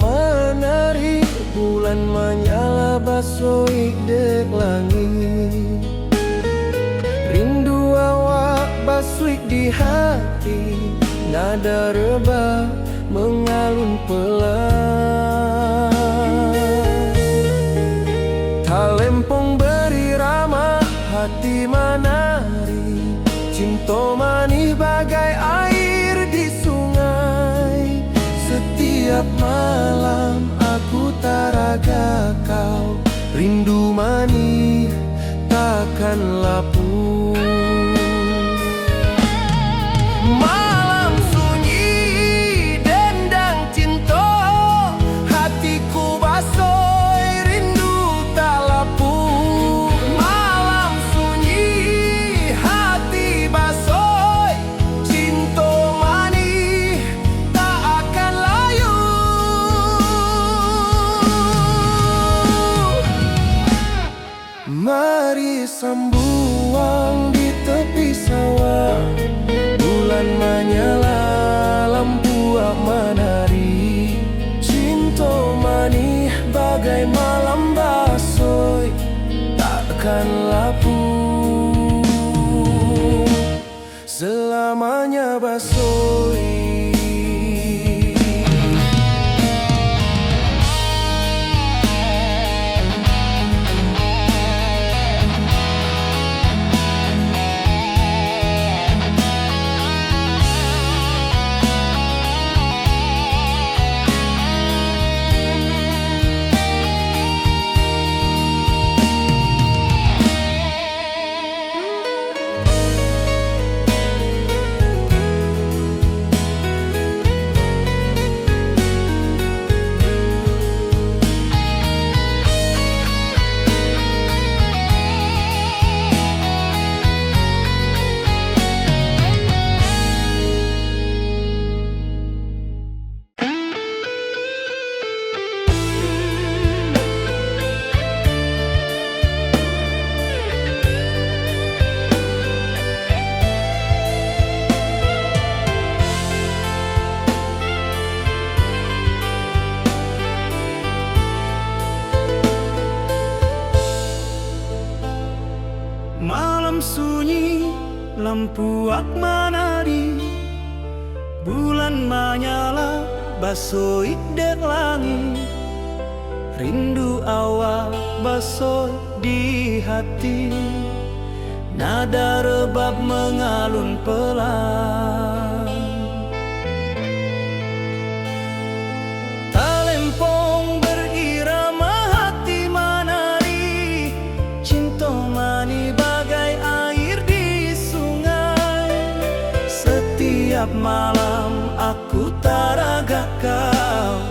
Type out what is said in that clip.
menari, bulan menyala basoi dek langit. Rindu awak basuik di hati, nada rebah mengalun pelan. Talempong berirama, hati menari, cinta manis bagai air di sungai. Setiap malam aku taraga kau, rindu manis takkan lapuk. Malam sunyi dendang cinta, hatiku basoi rindu tak lapuk. Malam sunyi hati basoi, cinta manis tak akan layu. Mari sambuang di tepi sawah, bulan menyala, lampu menari. Cinta manis bagai malam basoi, takkan lapuk selamanya basoi. Malam sunyi, lampu menari, bulan menyala, basoi dek langit. Rindu awak basoi di hati, nada rebab mengalun pelan. Talempong berirama, hati menari, cinta manis bagai air di sungai. Setiap malam aku taraga kau,